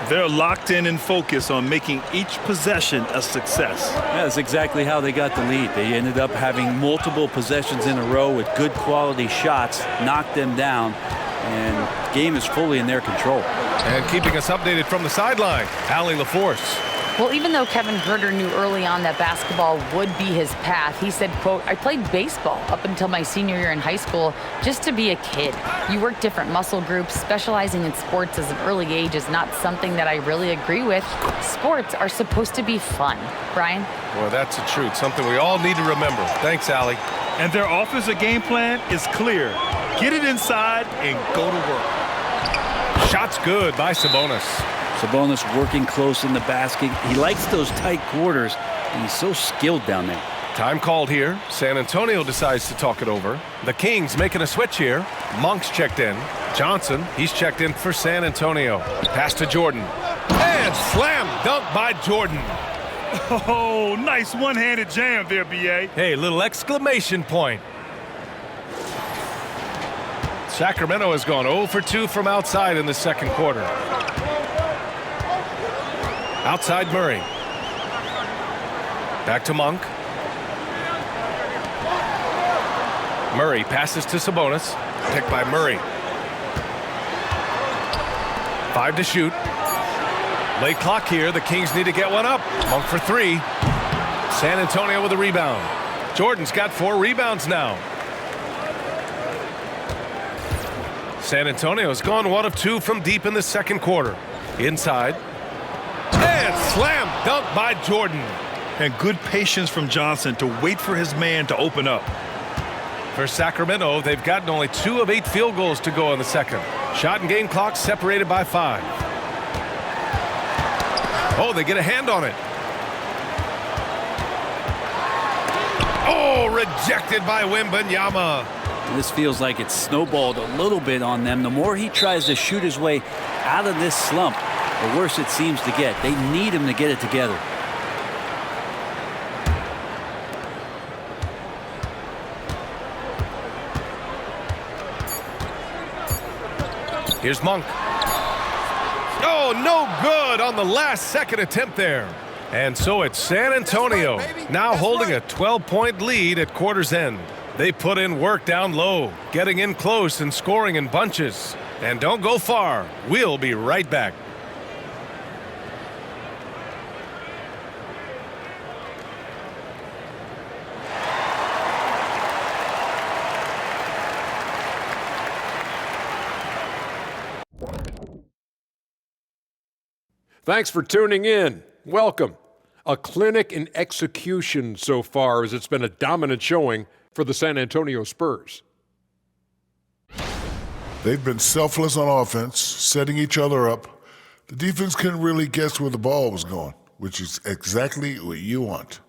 They're locked in and focused on making each possession a success. Yeah, that's exactly how they got the lead. They ended up having multiple possessions in a row with good quality shots, knocked them down, and the game is fully in their control. And keeping us updated from the sideline, Allie LaForce. Well, even though Kevin Huerter knew early on that basketball would be his path, he said, quote, "I played baseball up until my senior year in high school just to be a kid. You work different muscle groups. Specializing in sports as an early age is not something that I really agree with. Sports are supposed to be fun." Brian? Well, that's the truth. Something we all need to remember. Thanks, Allie. And their offensive game plan is clear. Get it inside and go to work. Shot's good by Sabonis. Sabonis working close in the basket. He likes those tight quarters, and he's so skilled down there. Time called here. San Antonio decides to talk it over. The Kings making a switch here. Monk's checked in. Johnson, he's checked in for San Antonio. Pass to Jordan. And slam dunk by Jordan. Oh, nice one-handed jam there, B.A. Hey, little exclamation point. Sacramento has gone 0 for 2 from outside in the second quarter. Outside Murray. Back to Monk. Murray passes to Sabonis. Picked by Murray. 5 to shoot. Late clock here. The Kings need to get one up. Monk for 3. San Antonio with a rebound. Jordan's got 4 rebounds now. San Antonio's gone 1 of 2 from deep in the second quarter. Inside. And slam dunk by Jordan. And good patience from Johnson to wait for his man to open up. For Sacramento, they've gotten only 2 of 8 field goals to go in the second. Shot and game clock separated by 5. Oh, they get a hand on it. Oh, rejected by Wembanyama. This feels like it's snowballed a little bit on them. The more he tries to shoot his way out of this slump, the worse it seems to get. They need him to get it together. Here's Monk. Oh, no good on the last second attempt there. And so it's San Antonio now holding a 12-point lead at quarter's end. They put in work down low, getting in close and scoring in bunches. And don't go far. We'll be right back. Thanks for tuning in. Welcome. A clinic in execution so far, as it's been a dominant showing for the San Antonio Spurs. They've been selfless on offense, setting each other up. The defense couldn't really guess where the ball was going, which is exactly what you want.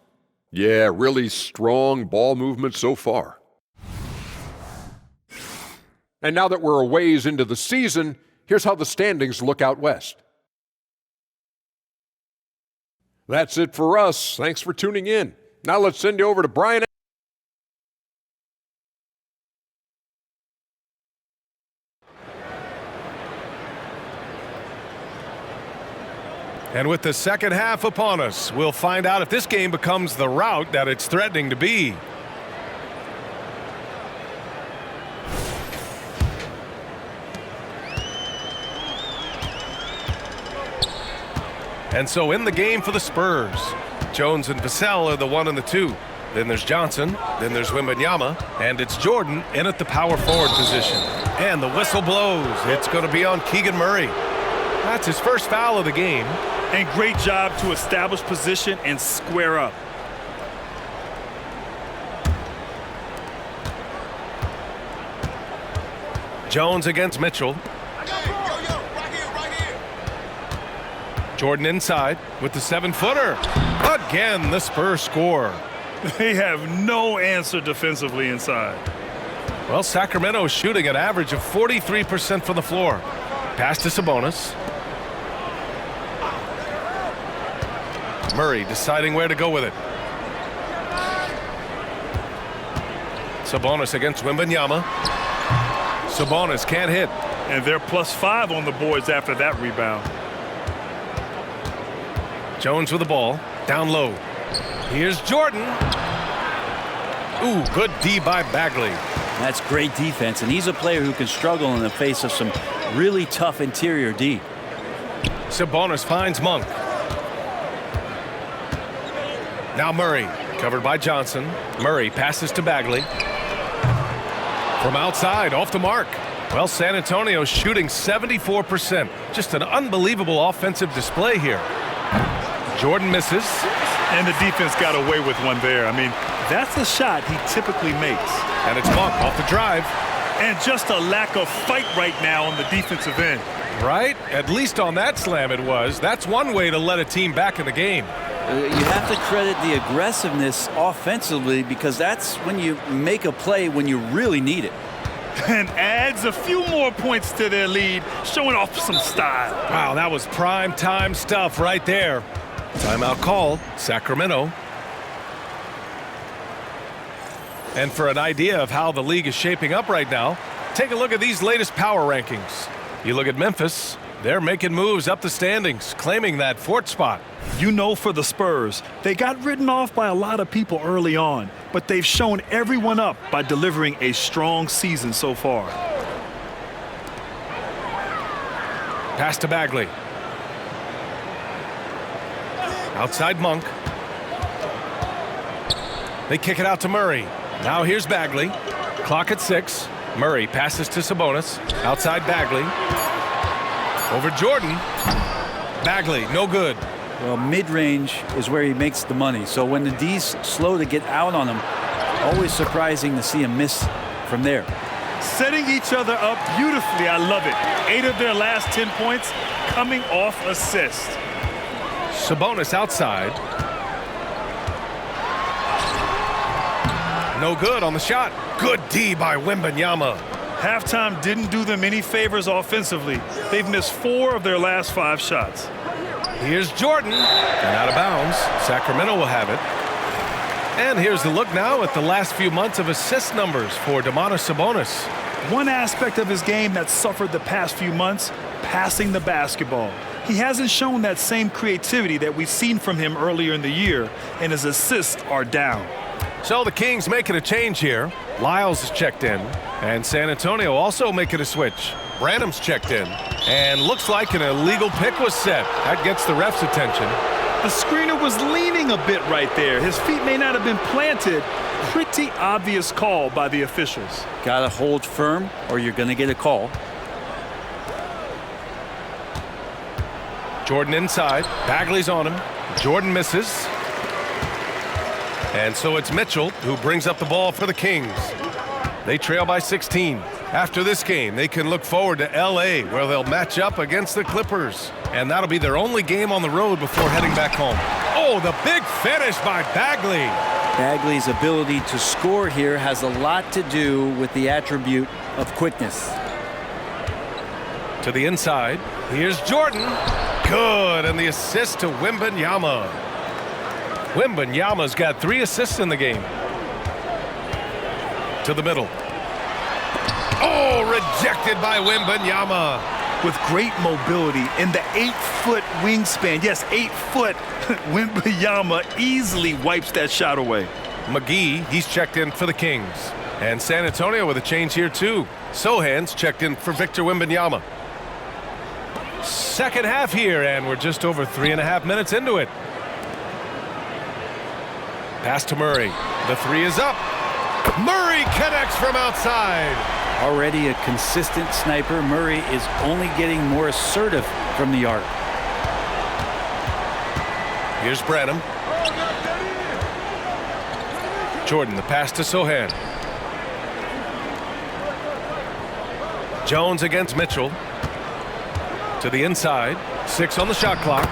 Yeah, really strong ball movement so far. And now that we're a ways into the season, here's how the standings look out west. That's it for us. Thanks for tuning in. Now let's send you over to Brian. And with the second half upon us, we'll find out if this game becomes the rout that it's threatening to be. And so in the game for the Spurs, Jones and Vassell are the 1 and the 2. Then there's Johnson, then there's Wembanyama, and it's Jordan in at the power forward position. And the whistle blows. It's going to be on Keegan Murray. That's his first foul of the game. And great job to establish position and square up. Jones against Mitchell. Jordan inside with the 7-footer. Again, the Spurs score. They have no answer defensively inside. Well, Sacramento is shooting an average of 43% from the floor. Pass to Sabonis. Murray deciding where to go with it. Sabonis against Wembanyama. Sabonis can't hit. And they're +5 on the boards after that rebound. Jones with the ball, down low. Here's Jordan. Ooh, good D by Bagley. That's great defense, and he's a player who can struggle in the face of some really tough interior D. Sabonis finds Monk. Now Murray, covered by Johnson. Murray passes to Bagley. From outside, off the mark. Well, San Antonio shooting 74%. Just an unbelievable offensive display here. Jordan misses. And the defense got away with one there. I mean, that's a shot he typically makes. And it's Monk off the drive. And just a lack of fight right now on the defensive end. Right? At least on that slam it was. That's one way to let a team back in the game. You have to credit the aggressiveness offensively, because that's when you make a play when you really need it. And adds a few more points to their lead, showing off some style. Wow, that was prime time stuff right there. Timeout call, Sacramento. And for an idea of how the league is shaping up right now, take a look at these latest power rankings. You look at Memphis, they're making moves up the standings, claiming that 4th spot. You know, for the Spurs, they got written off by a lot of people early on, but they've shown everyone up by delivering a strong season so far. Pass to Bagley. Outside Monk. They kick it out to Murray. Now here's Bagley. Clock at 6. Murray passes to Sabonis. Outside Bagley. Over Jordan. Bagley, no good. Well, mid-range is where he makes the money. So when the D's slow to get out on him, always surprising to see him miss from there. Setting each other up beautifully. I love it. 8 of their last 10 points coming off assist. Sabonis outside. No good on the shot. Good D by Wembanyama. Halftime didn't do them any favors offensively. They've missed 4 of their last 5 shots. Here's Jordan, and out of bounds. Sacramento will have it. And here's the look now at the last few months of assist numbers for Domantas Sabonis. One aspect of his game that suffered the past few months, passing the basketball. He hasn't shown that same creativity that we've seen from him earlier in the year, and his assists are down. So the Kings making a change here. Lyles is checked in, and San Antonio also making a switch. Branham's checked in, and looks like an illegal pick was set. That gets the ref's attention. The screener was leaning a bit right there. His feet may not have been planted. Pretty obvious call by the officials. Gotta hold firm or you're gonna get a call. Jordan inside. Bagley's on him. Jordan misses. And so it's Mitchell who brings up the ball for the Kings. They trail by 16. After this game, they can look forward to L.A., where they'll match up against the Clippers. And that'll be their only game on the road before heading back home. Oh, the big finish by Bagley. Bagley's ability to score here has a lot to do with the attribute of quickness. To the inside. Here's Jordan. Good, and the assist to Wembanyama. Wembanyama's got 3 assists in the game. To the middle. Oh, rejected by Wembanyama. With great mobility in the 8-foot wingspan. Yes, 8 foot. Wembanyama easily wipes that shot away. McGee, he's checked in for the Kings. And San Antonio with a change here too. Sohan's checked in for Victor Wembanyama. Second half here, and we're just over 3.5 minutes into it. Pass to Murray. The 3 is up. Murray connects from outside. Already a consistent sniper, Murray is only getting more assertive from the arc. Here's Branham. Jordan, the pass to Sohan. Jones against Mitchell. To the inside. 6 on the shot clock.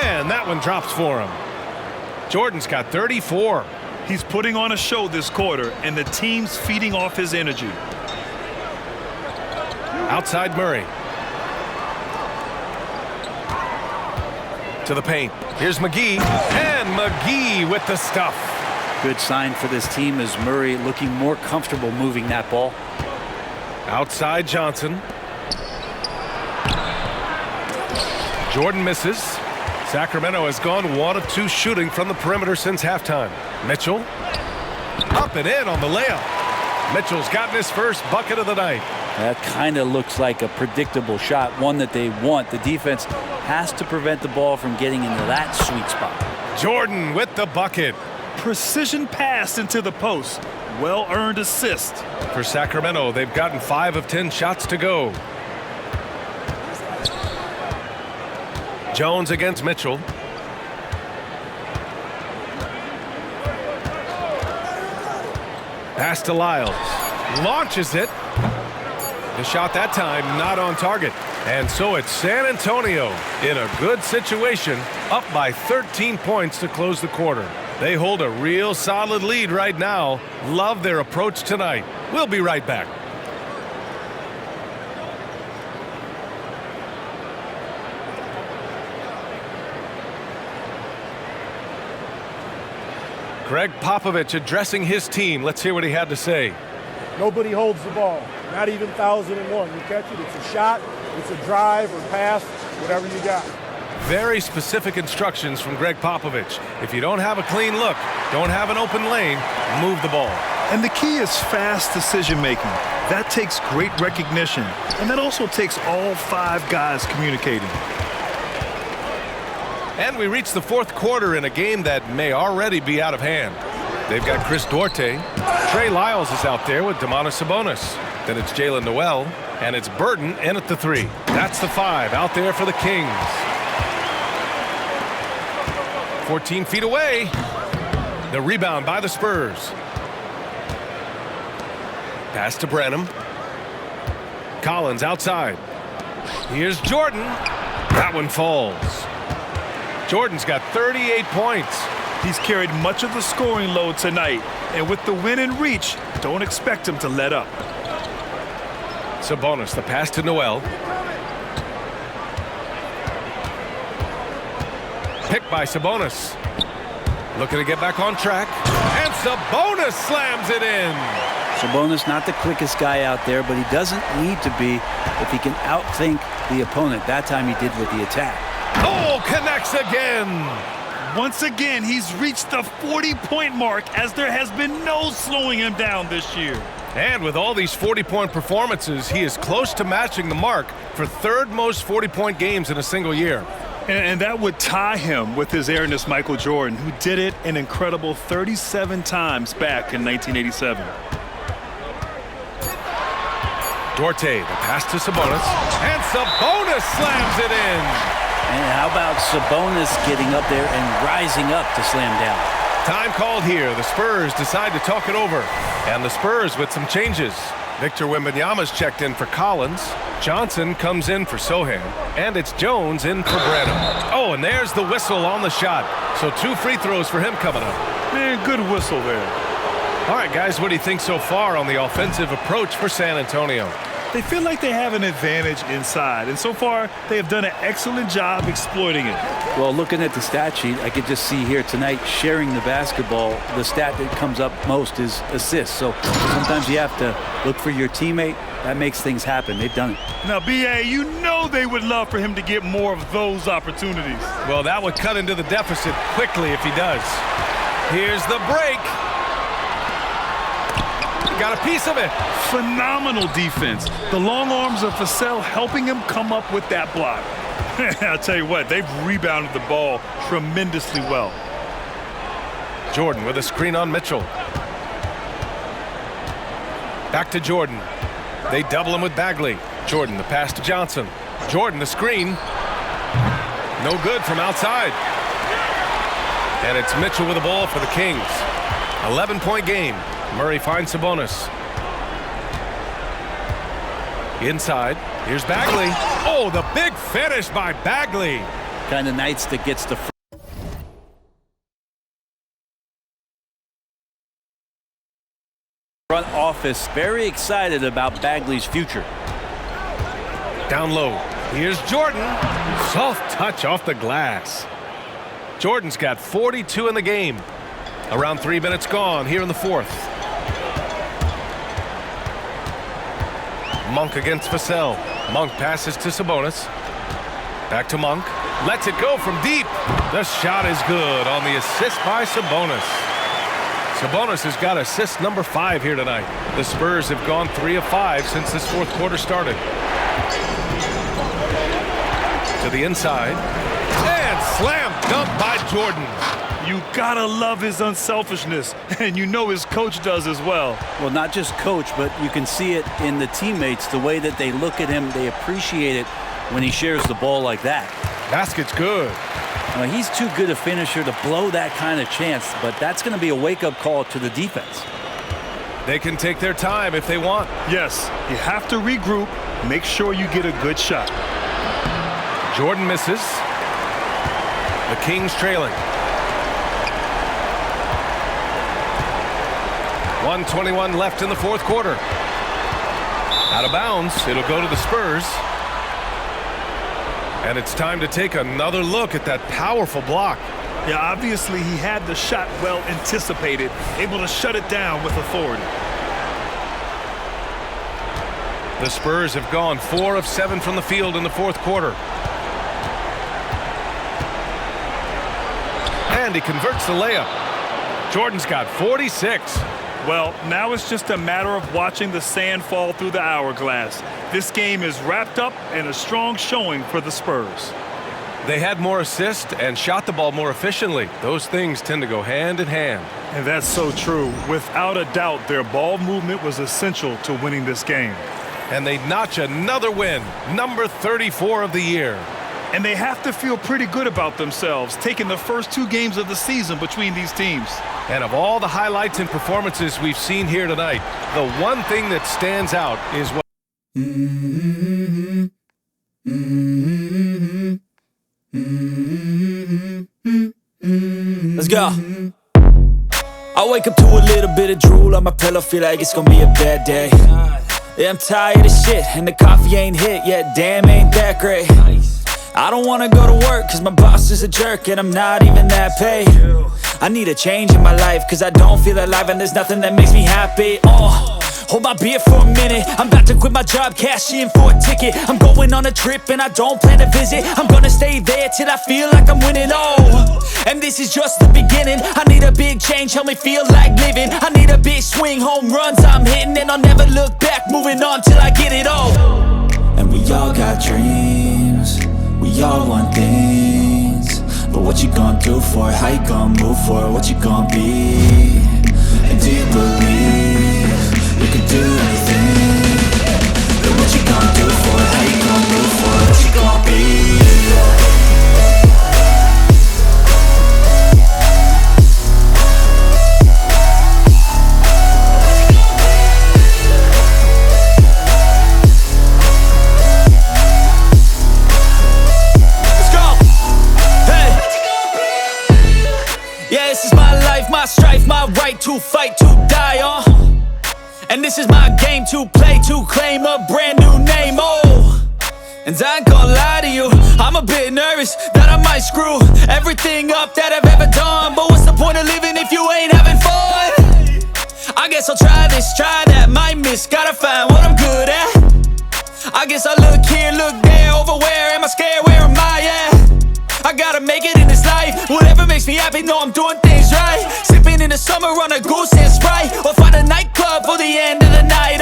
And that one drops for him. Jordan's got 34. He's putting on a show this quarter, and the team's feeding off his energy. Outside Murray. To the paint. Here's McGee. And McGee with the stuff. Good sign for this team is Murray looking more comfortable moving that ball. Outside Johnson. Jordan misses. Sacramento has gone 1 of 2 shooting from the perimeter since halftime. Mitchell. Up and in on the layup. Mitchell's gotten his first bucket of the night. That kind of looks like a predictable shot, one that they want. The defense has to prevent the ball from getting into that sweet spot. Jordan with the bucket. Precision pass into the post. Well-earned assist. For Sacramento, they've gotten 5 of 10 shots to go. Jones against Mitchell. Pass to Lyles. Launches it. The shot that time not on target. And so it's San Antonio in a good situation, up by 13 points to close the quarter. They hold a real solid lead right now. Love their approach tonight. We'll be right back. Greg Popovich addressing his team. Let's hear what he had to say. Nobody holds the ball, not even 1,001. You catch it, it's a shot, it's a drive or pass, whatever you got. Very specific instructions from Greg Popovich. If you don't have a clean look, don't have an open lane, move the ball. And the key is fast decision making. That takes great recognition, and that also takes all 5 guys communicating. And we reach the 4th quarter in a game that may already be out of hand. They've got Chris Duarte. Trey Lyles is out there with Domantas Sabonis. Then it's Jalen Noel, and it's Burton in at the 3. That's the 5 out there for the Kings. 14 feet away. The rebound by the Spurs. Pass to Branham. Collins outside. Here's Jordan. That one falls. Jordan's got 38 points. He's carried much of the scoring load tonight, and with the win in reach, don't expect him to let up. Sabonis, the pass to Noel. Picked by Sabonis. Looking to get back on track. And Sabonis slams it in. Sabonis, not the quickest guy out there, but he doesn't need to be if he can outthink the opponent. That time he did with the attack. Oh, connects again. Once again, he's reached the 40-point mark as there has been no slowing him down this year. And with all these 40-point performances, he is close to matching the mark for third most 40-point games in a single year. And that would tie him with his heiress, Michael Jordan, who did it an incredible 37 times back in 1987. Duarte, the pass to Sabonis. And Sabonis slams it in. And how about Sabonis getting up there and rising up to slam down? Time called here. The Spurs decide to talk it over. And the Spurs with some changes. Victor Wembanyama's checked in for Collins. Johnson comes in for Sohan. And it's Jones in for Branham. Oh, and there's the whistle on the shot. So 2 free throws for him coming up. Man, good whistle there. All right, guys, what do you think so far on the offensive approach for San Antonio? They feel like they have an advantage inside, and so far they have done an excellent job exploiting it. Well, looking at the stat sheet, I could just see here tonight sharing the basketball. The stat that comes up most is assists. So sometimes you have to look for your teammate. That makes things happen. They've done it. Now, B.A., you know they would love for him to get more of those opportunities. Well, that would cut into the deficit quickly if he does. Here's the break. Got a piece of it. Phenomenal defense. The long arms of Vassell helping him come up with that block. I'll tell you what, they've rebounded the ball tremendously well. Jordan with a screen on Mitchell. Back to Jordan. They double him with Bagley. Jordan, the pass to Johnson. Jordan, the screen. No good from outside. And it's Mitchell with the ball for the Kings. 11-point game. Murray finds Sabonis. Inside. Here's Bagley. Oh, the big finish by Bagley. Kind of nights that gets the front office very excited about Bagley's future. Down low. Here's Jordan. Soft touch off the glass. Jordan's got 42 in the game. Around 3 minutes gone here in the fourth. Monk against Vassell. Monk passes to Sabonis. Back to Monk. Lets it go from deep. The shot is good on the assist by Sabonis. Sabonis has got assist number 5 here tonight. The Spurs have gone 3 of 5 since this fourth quarter started. To the inside. And slam dunk by Jordan. You gotta love his unselfishness, and you know his coach does as well. Well, not just coach, but you can see it in the teammates, the way that they look at him. They appreciate it when he shares the ball like that. Basket's good. He's too good a finisher to blow that kind of chance, but that's going to be a wake-up call to the defense. They can take their time if they want. Yes, you have to regroup, make sure you get a good shot. Jordan misses. The Kings trailing. 1:21 left in the fourth quarter. Out of bounds. It'll go to the Spurs. And it's time to take another look at that powerful block. Yeah, obviously he had the shot well anticipated, able to shut it down with authority. The Spurs have gone 4 of 7 from the field in the fourth quarter. And he converts the layup. Jordan's got 46. Well, now it's just a matter of watching the sand fall through the hourglass. This game is wrapped up in a strong showing for the Spurs. They had more assists and shot the ball more efficiently. Those things tend to go hand in hand. And that's so true. Without a doubt, their ball movement was essential to winning this game. And they notch another win, number 34 of the year. And they have to feel pretty good about themselves, taking the first 2 games of the season between these teams. And of all the highlights and performances we've seen here tonight, the one thing that stands out is what go. I wake up to a little bit of drool on my pillow, feel like it's gonna be a bad day. Yeah, I'm tired of shit, and the coffee ain't hit yet, damn, ain't that great. I don't wanna go to work, cause my boss is a jerk, and I'm not even that paid. I need a change in my life, cause I don't feel alive, and there's nothing that makes me happy. Hold my beer for a minute, I'm about to quit my job, cash in for a ticket. I'm going on a trip and I don't plan to visit. I'm gonna stay there till I feel like I'm winning, and this is just the beginning. I need a big change, help me feel like living. I need a big swing, home runs I'm hitting, and I'll never look back, moving on till I get it all. And we all got dreams, we all want things, but what you gonna do for it? How you gonna move for it? What you gonna be? And do you believe you can do anything? But what you gonna do for it? How you gonna move for it? What you gonna be? Let's go! Hey! Yeah, this is my life, my strife, my right to fight, to die on. And this is my game to play, to claim a brand new name, And I ain't gonna lie to you, I'm a bit nervous that I might screw everything up that I've ever done. But what's the point of living if you ain't having fun? I guess I'll try this, try that, might miss, gotta find what I'm good at. I guess I look here, look there, over where am I scared, where am I at? I gotta make it in this life, whatever makes me happy, know I'm doing things right. Sipping in the summer on a goose and Sprite, or find a nightclub for the end of the night,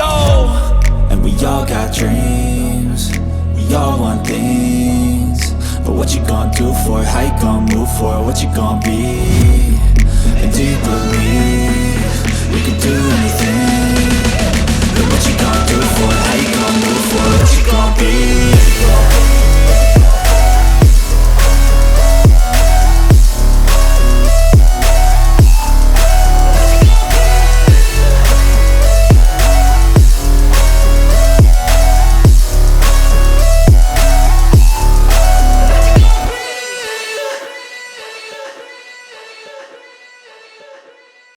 And we all got dreams, we all want things, but what you gonna do for it? How you gonna move for it? What you gonna be? And do you believe you can do anything?